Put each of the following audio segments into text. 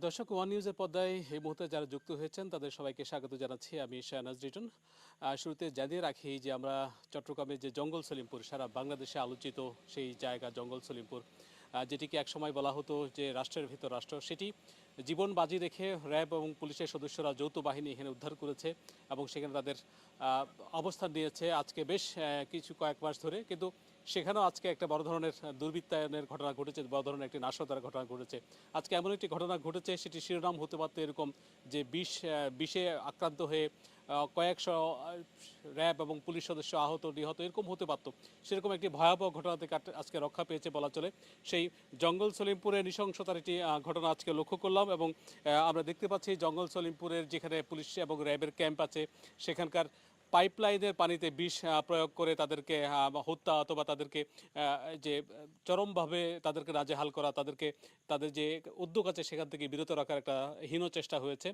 দর্শক ওয়ান নিউজের পর্দায় এই মুহূর্তে যারা যুক্ত হয়েছেন তাদের সবাইকে স্বাগত জানাচ্ছি। আমি শাহনাজ রিটন। শুরুতে জানিয়ে রাখি যে আমরা চট্টগ্রামের যে জঙ্গল সলিমপুর, সারা বাংলাদেশে আলোচিত সেই জায়গা জঙ্গল সলিমপুর, যেটিকে একসময় বলা হতো যে রাষ্ট্রের ভিতর রাষ্ট্র, সেটি জীবন বাজি রেখে র্যাব এবং পুলিশের সদস্যরা যৌথ বাহিনী এখানে উদ্ধার করেছে এবং সেখানে তাদের অবস্থান নিয়েছে আজকে বেশ কয়েক মাস ধরে। কিন্তু সেখানেও আজকে একটা বড় ধরনের দুর্বৃত্তায়নের ঘটনা ঘটেছে, বড় ধরনের একটি নাশকতার ঘটনা ঘটেছে। আজকে এমন একটি ঘটনা ঘটেছে, সেটি শিরোনাম হতে পারত এরকম যে বিষে আক্রান্ত হয়ে কয়েকশো র্যাব এবং পুলিশ সদস্য আহত নিহত এরকম হতে পারত। সেরকম একটি ভয়াবহ ঘটনা থেকে আজকে রক্ষা পেয়েছে বলা চলে। সেই জঙ্গল সলিমপুরে নৃশংসতার একটি ঘটনা আজকে লক্ষ্য করলাম এবং আমরা দেখতে পাচ্ছি জঙ্গল সলিমপুরের যেখানে পুলিশ এবং র্যাবের ক্যাম্প আছে সেখানকার পাইপলাইনের পানিতে বিষ প্রয়োগ করে তাদেরকে হত্যা অথবা তাদেরকে যে চরমভাবে তাদেরকে নাজেহাল করা, তাদের যে উদ্যোগ আছে সেখান থেকে বিরত রাখার একটা হীন চেষ্টা হয়েছে।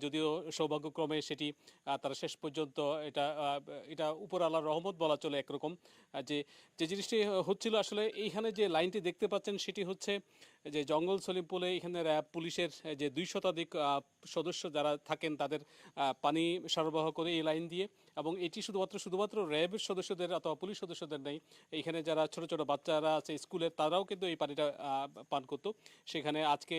যদিও সৌভাগ্যক্রমে সেটি তারা শেষ পর্যন্ত এটা উপর আল্লাহর রহমত বলা চলে একরকম। যে যে জিনিসটি হচ্ছিল আসলে এইখানে যে লাইনটি দেখতে পাচ্ছেন সেটি হচ্ছে যে জঙ্গল সলিমপুরে এখানে র্যাব পুলিশের যে 200 শতাধিক সদস্য যারা থাকেন তাদের পানি সরবরাহ করে এই লাইন দিয়ে। এবং এটি শুধুমাত্র র্যাবের সদস্যদের অথবা পুলিশ সদস্যদের নেই, এইখানে যারা ছোট ছোট বাচ্চারা আছে স্কুলের তারাও কিন্তু এই পানিটা পান করতো। সেখানে আজকে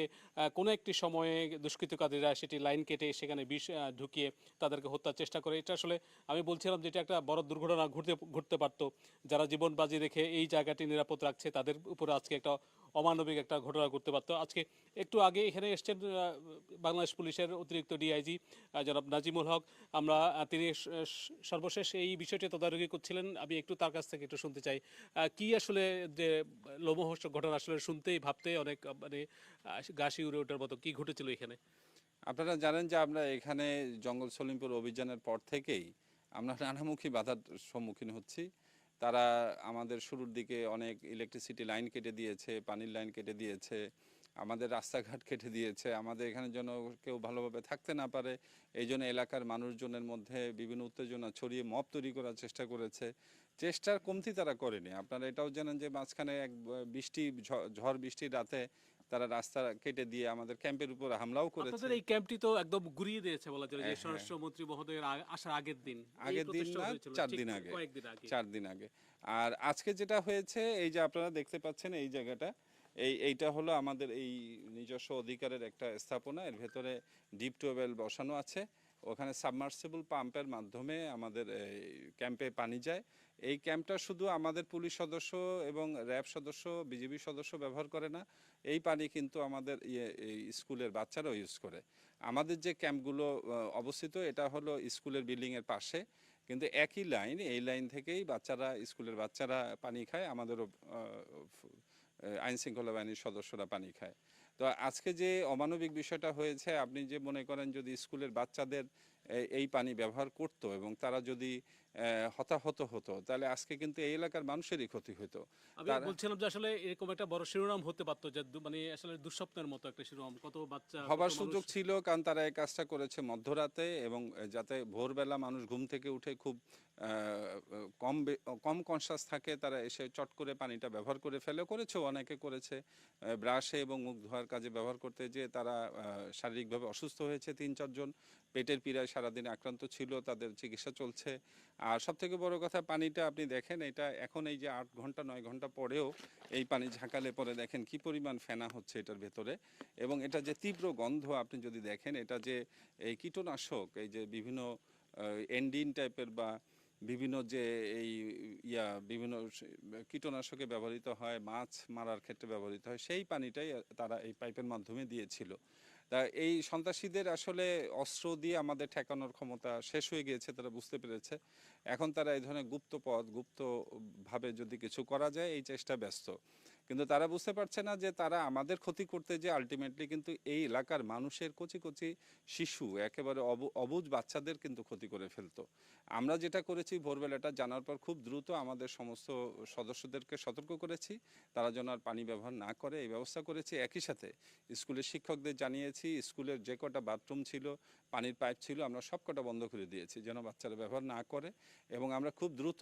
কোনো একটি সময়ে দুষ্কৃতকারীরা সেটি লাইন কেটে সেখানে বিষ ঢুকিয়ে তাদেরকে হত্যার চেষ্টা করে। এটা আসলে আমি বলছিলাম যে এটা একটা বড় দুর্ঘটনা ঘটতে পারতো। যারা জীবন বাজি রেখে এই জায়গাটি নিরাপদ রাখছে তাদের উপরে আজকে একটা অমানবিক একটা ঘটনা ঘটতে পারতো। আজকে একটু আগে এখানে এসছেন বাংলাদেশ পুলিশের অতিরিক্ত ডিআইজি জনাব নাজিমুল হক। আমরা তিনি সর্বশেষ এই বিষয়টি তদারকি করছিলেন। আমি একটু তার কাছ থেকে একটু শুনতে চাই কি আসলে যে লোমহর্ষক ঘটনা, আসলে শুনতেই ভাবতে অনেক মানে গা শিউরে ওঠার মতো কি ঘটেছিল এখানে। আপনারা জানেন যে আমরা এখানে জঙ্গল সলিমপুর অভিযানের পর থেকেই আমরা নানামুখী বাধার সম্মুখীন হচ্ছি। তারা আমাদের শুরুর দিকে অনেক ইলেকট্রিসিটি লাইন কেটে দিয়েছে, পানির লাইন কেটে দিয়েছে, আমাদের রাস্তাঘাট কেটে দিয়েছে, আমাদের এখানে যেন কেউ ভালোভাবে থাকতে না পারে এই জন্য এলাকার মানুষজনের মধ্যে বিভিন্ন উত্তেজনা ছড়িয়ে মব তৈরি করার চেষ্টা করেছে। চেষ্টার কমতি তারা করেনি। আপনারা এটাও জানেন যে মাঝখানে এক ঝড় বৃষ্টির রাতে তারা রাস্তা কেটে দিয়ে আমাদের ক্যাম্পের উপর হামলাও করেছে। আপনাদের এই ক্যাম্পটি তো একদম ঘুরিয়ে দিয়েছে বলা চলে, যে স্বরাষ্ট্রমন্ত্রী মহোদয়ের আসার আগের দিন, আগের দিন না, 4 দিন আগে, কয়েকদিন আগে 4 দিন আগে। আর আজকে যেটা হয়েছে এই যে আপনারা দেখতে পাচ্ছেন এই জায়গাটা, এইটা হলো আমাদের এই নিজস্ব অধিকারের একটা স্থাপনা। এর ভেতরে ডিপ টিউবওয়েল বসানো আছে। ওখানে সাবমার্সিবল পাম্পের মাধ্যমে আমাদের ক্যাম্পে পানি যায়। এই ক্যাম্পটা শুধু আমাদের পুলিশ সদস্য এবং র্যাব সদস্য, বিজিবি সদস্য ব্যবহার করে না, এই পানি কিন্তু আমাদের স্কুলের বাচ্চারাও ইউজ করে। আমাদের যে ক্যাম্পগুলো অবস্থিত এটা হলো স্কুলের বিল্ডিংয়ের পাশে, কিন্তু একই লাইন, এই লাইন থেকেই স্কুলের বাচ্চারা পানি খায়, আমাদেরও আইন শৃঙ্খলা বাহিনীর সদস্যরা পানি খায়। তো আজকে যে অমানবিক বিষয়টা হয়েছে, আপনি যে মনে করেন যদি স্কুলের বাচ্চাদের এই পানি ব্যবহার করতো এবং তারা যদি হতাহত হতো তাহলে আজকে কিন্তু এই এলাকার মানুষেরই ক্ষতি হতো। আমি বলছিলাম যে আসলে এরকম একটা বড় শিরোনাম হতে পারতো, যে মানে আসলে দুঃস্বপ্নের মতো একটা শিরোনাম, কত বাচ্চা হবার সুযোগ ছিল, কারণ তারা এই কাজটা করেছে মধ্যরাতে এবং যাতে ভোরবেলা মানুষ ঘুম থেকে উঠে খুব কম কনসাস থাকে, তারা এসে চট করে পানিটা ব্যবহার করে করেছে, অনেকে করেছে ব্রাশে এবং মুখ ধোয়ার কাজে ব্যবহার করতে, যে তারা শারীরিকভাবে অসুস্থ হয়েছে 3-4 জন, পেটের পীড়ায় সারাদিন আক্রান্ত ছিল, তাদের চিকিৎসা চলছে। আর সবথেকে বড় কথা, পানিটা আপনি দেখেন, এটা এখন এই যে 8 ঘন্টা 9 ঘন্টা পরেও এই পানি ঝাঁকালে পরে দেখেন কি পরিমাণ ফেনা হচ্ছে এটার ভেতরে, এবং এটা যে তীব্র গন্ধ আপনি যদি দেখেন, এটা যে এই কীটনাশক, এই যে বিভিন্ন এন্ডিন টাইপের বা বিভিন্ন যে এই বিভিন্ন কীটনাশকে ব্যবহৃত হয়, মাছ মারার ক্ষেত্রে ব্যবহৃত হয়, সেই পানিটাই তারা এই পাইপের মাধ্যমে দিয়েছিল। তা এই সন্ত্রাসীদের আসলে অস্ত্র দিয়ে আমাদের ঠেকানোর ক্ষমতা শেষ হয়ে গিয়েছে, তারা বুঝতে পেরেছে। এখন তারা এই ধরনের গুপ্তভাবে যদি কিছু করা যায় এই চেষ্টা ব্যস্ত, কিন্তু তারা বুঝতে পারছে না যে তারা আমাদের ক্ষতি করতে যে আলটিমেটলি কিন্তু এই এলাকার মানুষের কচি কচি শিশু, একেবারে অবুঝ বাচ্চাদের কিন্তু ক্ষতি করে ফেলতো। আমরা যেটা করেছি, ভোরবেলাটা জানার পর খুব দ্রুত আমাদের সমস্ত সদস্যদেরকে সতর্ক করেছি তারা যেন আর পানি ব্যবহার না করে, এই ব্যবস্থা করেছি। একই সাথে স্কুলের শিক্ষকদের জানিয়েছি, স্কুলের যে কটা বাথরুম ছিল, পানির পাইপ ছিল, আমরা সব কটা বন্ধ করে দিয়েছি যেন বাচ্চারা ব্যবহার না করে, এবং আমরা খুব দ্রুত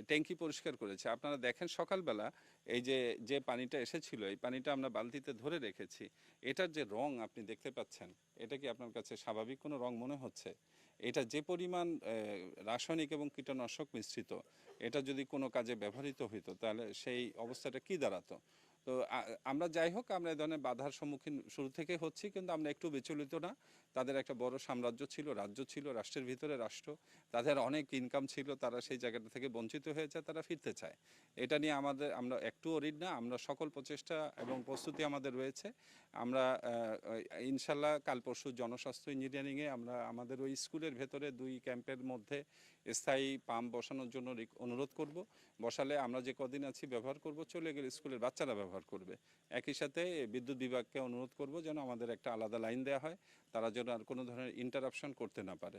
ট্যাঙ্কি পরিষ্কার করেছি। আপনারা দেখেন সকালবেলা এই যে যে পানিটা এসেছিল এই পানিটা আমরা বালতিতে ধরে রেখেছি, এটার যে রং আপনি দেখতে পাচ্ছেন, এটা কি আপনার কাছে স্বাভাবিক কোনো রং মনে হচ্ছে? এটা যে পরিমাণ রাসায়নিক এবং কীটনাশক মিশ্রিত, এটা যদি কোনো কাজে ব্যবহৃত হইতো তাহলে সেই অবস্থাটা কি দাঁড়াতো? তো আমরা যাই হোক, আমরা এই ধরনের বাধার সম্মুখীন শুরু থেকে হচ্ছি, কিন্তু আমরা একটু বিচলিত না। তাদের একটা বড় সাম্রাজ্য ছিল, রাজ্য ছিল, রাষ্ট্রের ভিতরে রাষ্ট্র, তাদের অনেক ইনকাম ছিল, তারা সেই জায়গাটা থেকে বঞ্চিত হয়েছে, তারা ফিরতে চায়। এটা নিয়ে আমরা একটু অরিড না, আমরা সকল প্রচেষ্টা এবং প্রস্তুতি আমাদের রয়েছে। আমরা ইনশাল্লাহ কাল পরশু জনস্বাস্থ্য ইঞ্জিনিয়ারিংয়ে আমরা আমাদের ওই স্কুলের ভেতরে 2 ক্যাম্পের মধ্যে স্থায়ী পাম্প বসানোর জন্য অনুরোধ করব। বসালে আমরা যে কদিন আছি ব্যবহার করব, চলে গেলে স্কুলের বাচ্চারা ব্যবহার করবে। একই সাথে বিদ্যুৎ বিভাগকে অনুরোধ করব যেন আমাদের একটা আলাদা লাইন দেওয়া হয়, তারা যেন আর কোনো ধরনের ইন্টারাপশন করতে না পারে।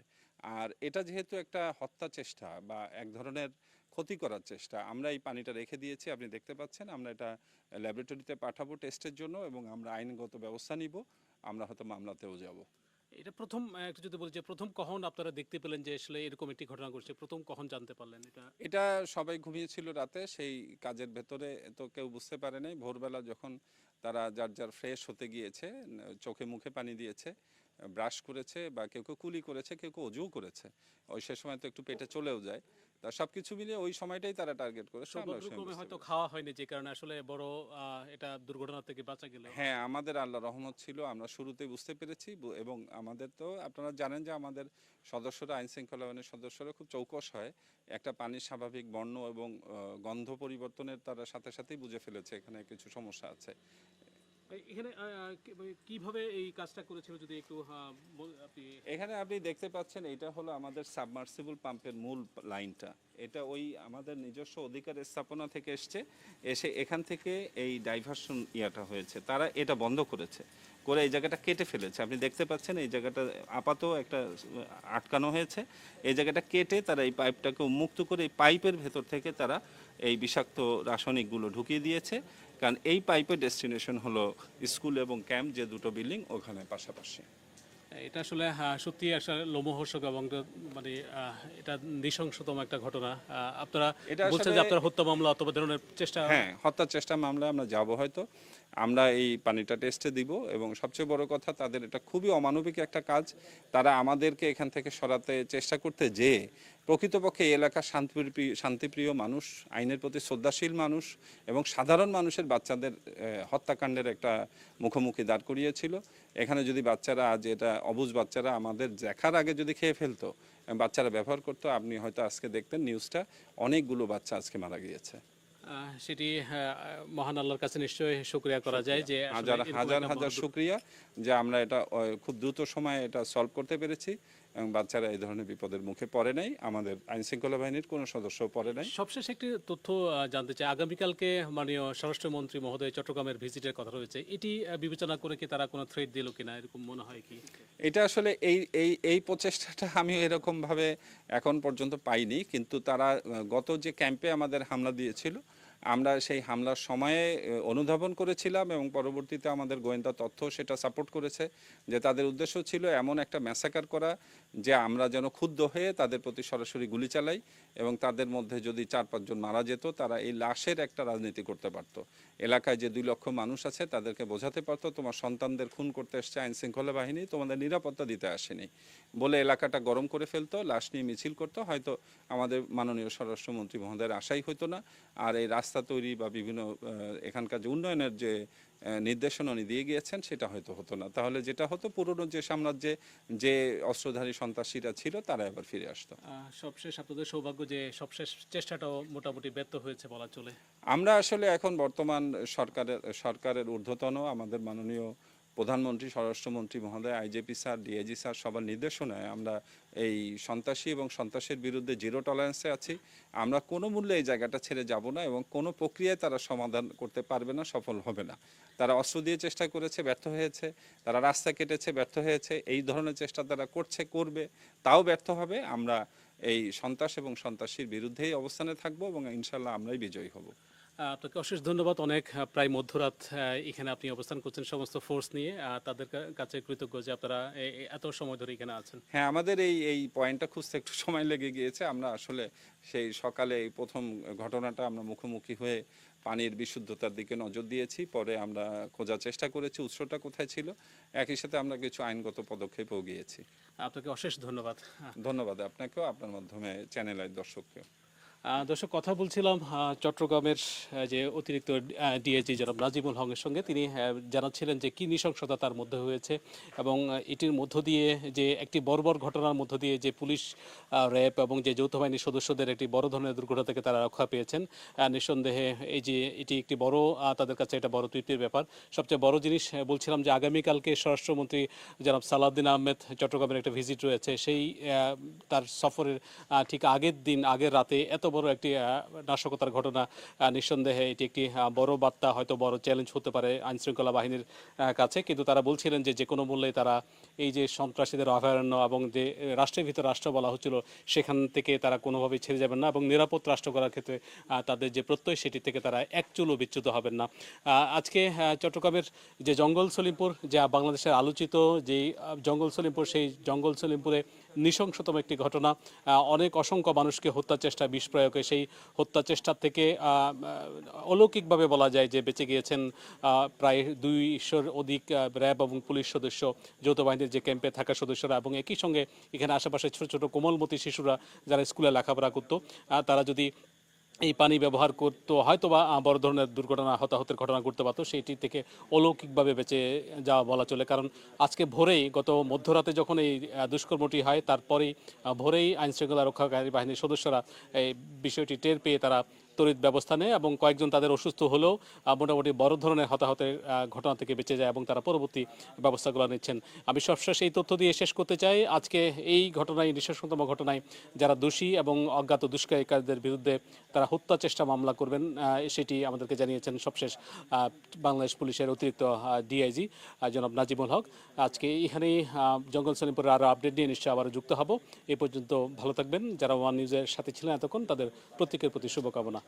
আর এটা যেহেতু একটা হত্যা চেষ্টা বা এক ধরনের ক্ষতি করার চেষ্টা, আমরা এই পানিটা রেখে দিয়েছি, আপনি দেখতে পাচ্ছেন। আমরা এটা ল্যাবরেটরিতে পাঠাবো টেস্টের জন্য এবং আমরা আইনগত ব্যবস্থা নিব, আমরা হয়তো মামলাতেও যাব। এটা প্রথম একটু যদি বলি যে প্রথম কখন আপনারা দেখতে পেলেন যে আসলে এরকম একটি ঘটনা ঘটছে, প্রথম কখন জানতে পারলেন এটা? এটা সবাই ঘুমিয়েছিল রাতে, সেই কাজের ভেতরে তো কেউ বুঝতে পারে নাই। ভোরবেলা যখন তারা যার যার ফ্রেশ হতে গিয়েছে, চোখে মুখে পানি দিয়েছে, ব্রাশ করেছে বা কেউ কেউ কুলি করেছে, কেউ কেউ অজুও করেছে, ওই সে সময় তো একটু পেটে চলেও যায়, তা সব কিছু মিলিয়ে ওই সময়টাই তারা টার্গেট করেছে। আমরা ওই সময় সৌভাগ্যক্রমে বুঝতে হয়তো পেরেছি। খাওয়া হয়নি, যে কারণে আসলে বড় এটা দুর্ঘটনা থেকে বাঁচা গেল। হ্যাঁ, আমাদের আল্লাহ রহমত ছিল, আমরা শুরুতেই বুঝতে পেরেছি এবং আমাদের তো আপনারা জানেন যে আমাদের সদস্যরা, আইন শৃঙ্খলা বাহিনীর সদস্যরা খুব চৌকস হয়। একটা পানির স্বাভাবিক বর্ণ এবং গন্ধ পরিবর্তনের তারা সাথে সাথেই বুঝে ফেলেছে এখানে কিছু সমস্যা আছে। এখানে কিভাবে এই কাজটা করেছিল যদি একটু আপনি? এখানে আপনি দেখতে পাচ্ছেন, এটা হলো আমাদের সাবমার্সিবল পাম্পের মূল লাইনটা। এটা ওই আমাদের নিজস্ব অধিকার স্থাপনা থেকে এসে এখান থেকে এই ডাইভারশন ইয়াটা হয়েছে, তারা এটা বন্ধ করেছে, করে এই জায়গাটা কেটে ফেলেছে। আপনি দেখতে পাচ্ছেন এই জায়গাটা আপাতত একটা আটকানো হয়েছে, এই জায়গাটা কেটে তারা এই পাইপটাকে উন্মুক্ত করে এই পাইপের ভেতর থেকে তারা এই বিষাক্ত রাসায়নিকগুলো ঢুকিয়ে দিয়েছে। কারণ এই পাইপের ডেস্টিনেশন হলো স্কুল এবং ক্যাম্প, যে দুটো বিল্ডিং ওখানে পাশাপাশি। এটা আসলে সত্যি আসলে লোমহর্ষক এবং মানে এটা নৃশংসতম একটা ঘটনা। আপনারা এটা বলছেন আসলে যে আপনারা হত্যা মামলা অথবা ধরনের চেষ্টা? হ্যাঁ, হত্যার চেষ্টা মামলায় আমরা যাব হয়তো। আমরা এই পানিটা টেস্টে দিব এবং সবচেয়ে বড় কথা, তাদের এটা খুবই অমানবিক একটা কাজ। তারা আমাদেরকে এখান থেকে সরাতে চেষ্টা করতে যেয়ে প্রকৃতপক্ষে এই এলাকার শান্তিপ্রিয় মানুষ, আইনের প্রতি শ্রদ্ধাশীল মানুষ এবং সাধারণ মানুষের বাচ্চাদের হত্যাকাণ্ডের একটা মুখোমুখি দাঁড় করিয়েছিল। এখানে যদি বাচ্চারা, আজ এটা অবুঝ বাচ্চারা আমাদের দেখার আগে যদি খেয়ে ফেলতো, বাচ্চারা ব্যবহার করতো, আপনি হয়তো আজকে দেখতেন নিউজটা, অনেকগুলো বাচ্চা আজকে মারা গিয়েছে। সেটি মহান আল্লাহর কাছে নিশ্চয়ই শুকরিয়া করা যায় যে আসলে হাজার এরকম হাজার একটা হাজার শুক্রিয়া যে আমরা এটা খুব দ্রুত সময়ে এটা সলভ করতে পেরেছি এবং বাচ্চারা এই ধরনের বিপদের মুখে পড়ে নাই, আমাদের আইন শৃঙ্খলা বাহিনীর কোনো সদস্য পড়ে নাই। সবশেষ একটি তথ্য জানতে চাই। আগামীকালকে মাননীয় স্বরাষ্ট্রমন্ত্রী মহোদয় চট্টগ্রামের ভিজিটের কথা রয়েছে, এটি বিবেচনা করে কি তারা কোনো থ্রেট দিল কিনা, এরকম মনে হয় কি? এটা আসলে এই এই এই প্রচেষ্টাটা আমি এরকম ভাবে এখন পর্যন্ত পাইনি, কিন্তু তারা গত যে ক্যাম্পে আমাদের হামলা দিয়েছিল, আমরা সেই হামলার সময়ে অনুধাবন করেছিলাম এবং পরবর্তীতে আমাদের গোয়েন্দা তথ্য সেটা সাপোর্ট করেছে যে তাদের উদ্দেশ্য ছিল এমন একটা ম্যাসাকার করা যে আমরা যেন ক্ষুব্ধ হয়ে তাদের প্রতি সরাসরি গুলি চালাই এবং তাদের মধ্যে যদি 4-5 জন মারা যেত, তারা এই লাশের একটা রাজনীতি করতে পারত। এলাকায় যে 2 লক্ষ মানুষ আছে তাদেরকে বোঝাতে পারতো, তোমার সন্তানদের খুন করতে এসছে আইন শৃঙ্খলা বাহিনী, তোমাদের নিরাপত্তা দিতে আসেনি বলে এলাকাটা গরম করে ফেলতো, লাশ নিয়ে মিছিল করতো। হয়তো আমাদের মাননীয় স্বরাষ্ট্রমন্ত্রী মহোদয়ের আশাই হতো না, আর এই রাস্তা তৈরি বা বিভিন্ন এখানকার যে উন্নয়নের যে নির্দেশনা উনি দিয়ে গিয়েছেন সেটা হয়তো হতো না। তাহলে যেটা হতো, পুরনো যে সাম্রাজ্যে যে অস্ত্রধারী সন্ত্রাসীরা ছিল তারা এবার ফিরে আসতো। সবশেষ আপনাদের সৌভাগ্য যে সবশেষ চেষ্টাটাও মোটামুটি ব্যর্থ হয়েছে বলা চলে। আমরা আসলে এখন বর্তমান সরকারের ঊর্ধ্বতন আমাদের মাননীয় প্রধানমন্ত্রী, স্বরাষ্ট্রমন্ত্রী মহোদয়, আইজিপি স্যার, ডিআইজি স্যার সবার নির্দেশনায় আমরা এই সন্ত্রাসী এবং সন্ত্রাসের বিরুদ্ধে জিরো টলারেন্সে আছি। আমরা কোনো মূল্যে এই জায়গাটা ছেড়ে যাব না এবং কোনো প্রক্রিয়ায় তারা সমাধান করতে পারবে না, সফল হবে না। তারা অস্ত্র দিয়ে চেষ্টা করেছে, ব্যর্থ হয়েছে, তারা রাস্তা কেটেছে, ব্যর্থ হয়েছে, এই ধরনের চেষ্টা তারা করবে, তাও ব্যর্থ হবে। আমরা এই সন্ত্রাস এবং সন্ত্রাসীর বিরুদ্ধেই অবস্থানে থাকবো এবং ইনশাল্লাহ আমরাই বিজয়ী হব। আপনাকে অশেষ ধন্যবাদ। অনেক প্রায় মধ্যরাত এখানে আপনি অবস্থান করছেন সমস্ত ফোর্স নিয়ে, তাদের কাছে কৃতজ্ঞ যে আপনারা এত সময় ধরে এখানে আছেন। হ্যাঁ, আমাদের এই পয়েন্টটা খুঁজতে একটু সময় লেগে গিয়েছে। আমরা আসলে সেই সকালে এই প্রথম ঘটনাটা আমরা মুখোমুখি হয়ে পানির বিশুদ্ধতার দিকে নজর দিয়েছি। পরে আমরা খোঁজার চেষ্টা করেছি উৎসটা কোথায় ছিল। একই সাথে আমরা কিছু আইনগত পদক্ষেপও গিয়েছি। আপনাকে অশেষ ধন্যবাদ। ধন্যবাদ আপনাকেও, আপনার মাধ্যমে চ্যানেলের দর্শককে। দর্শক, কথা বলছিলাম চট্টগ্রামের যে অতিরিক্ত ডিআইজি জনাব নাজিমুল হকের সঙ্গে। তিনি জানাচ্ছিলেন যে কি নৃশংসতা তার মধ্যে হয়েছে এবং এটির মধ্য দিয়ে যে একটি বর্বর ঘটনার মধ্য দিয়ে যে পুলিশ, র্যাব এবং যে যৌথ বাহিনীর সদস্যদের একটি বড় ধরনের দুর্ঘটনা থেকে তারা রক্ষা পেয়েছেন। নিঃসন্দেহে এই যে এটি একটি বড়, তাদের কাছে এটা বড় তৃপ্তির ব্যাপার। সবচেয়ে বড় জিনিস বলছিলাম যে আগামীকালকে স্বরাষ্ট্রমন্ত্রী জনাব সালাউদ্দিন আহমেদ চট্টগ্রামের একটা ভিজিট রয়েছে। সেই তার সফরের ঠিক আগের দিন, আগের রাতে এত বড় একটি নাশকতার ঘটনা, নিঃসন্দেহে এটি একটি বড় বার্তা, হয়তো বড় চ্যালেঞ্জ হতে পারে আইনশৃঙ্খলা বাহিনীর কাছে। কিন্তু তারা বলছিলেন যে কোনো মূল্যে তারা এই যে সন্ত্রাসীদের অভয়ারণ্য এবং যে রাষ্ট্রের ভিতর রাষ্ট্র বলা হচ্ছিল সেখান থেকে তারা কোনোভাবেই ছেড়ে যাবেন না এবং নিরাপদ রাষ্ট্র করার ক্ষেত্রে তাদের যে প্রত্যয় সেটি থেকে তারা এক চুলও বিচ্যুত হবেন না। আজকে চট্টগ্রামের যে জঙ্গল সলিমপুর, যা বাংলাদেশের আলোচিত যেই জঙ্গল সলিমপুর, সেই জঙ্গল সলিমপুরে নৃশংসতম একটি ঘটনা, অনেক অসংখ্য মানুষকে হত্যা চেষ্টা, বিষ প্রয়োগে সেই হত্যা চেষ্টার থেকে অলৌকিকভাবে বলা যায় যে বেঁচে গিয়েছেন প্রায় 200-র অধিক র্যাব এবং পুলিশ সদস্য, যৌথ বাহিনীর যে ক্যাম্পে থাকা সদস্যরা এবং একই সঙ্গে এখানে আশেপাশে ছোট ছোট কোমলমতি শিশুরা যারা স্কুলে লেখাপড়া করতো, তারা যদি এই পানি ব্যবহার করতো হয়তো বা বড় ধরনের দুর্ঘটনা, হতাহতের ঘটনা ঘটতে পারতো। সেইটি থেকে অলৌকিকভাবে বেঁচে যাওয়া বলা চলে। কারণ আজকে ভোরেই, গত মধ্যরাতে যখন এই দুষ্কর্মটি হয়, তারপরেই ভোরেই আইনশৃঙ্খলা রক্ষাকারী বাহিনীর সদস্যরা এই বিষয়টি টের পেয়ে তারা তড়িৎ ব্যবস্থা নেয় এবং কয়েকজন তাদের অসুস্থ হলেও মোটামুটি বড় ধরনের হতাহতের ঘটনা থেকে বেঁচে যায় এবং তারা পরবর্তী ব্যবস্থাগুলো নিচ্ছেন। আমি সবশেষ এই তথ্য দিয়ে শেষ করতে চাই, আজকে এই ঘটনায়, নৃশংসতম ঘটনায় যারা দোষী এবং অজ্ঞাত দুষ্কৃতিকারীদের বিরুদ্ধে তারা হত্যা চেষ্টা মামলা করবেন, সেটি আমাদেরকে জানিয়েছেন সবশেষ বাংলাদেশ পুলিশের অতিরিক্ত ডিআইজি জনাব নাজিমুল হক। আজকে এখানেই জঙ্গল সলিমপুরের আরও আপডেট নিয়ে নিশ্চয়ই আবারও যুক্ত হব। এ পর্যন্ত ভালো থাকবেন। যারা ওয়ান নিউজের সাথে ছিলেন এতক্ষণ, তাদের প্রত্যেকের প্রতি শুভকামনা।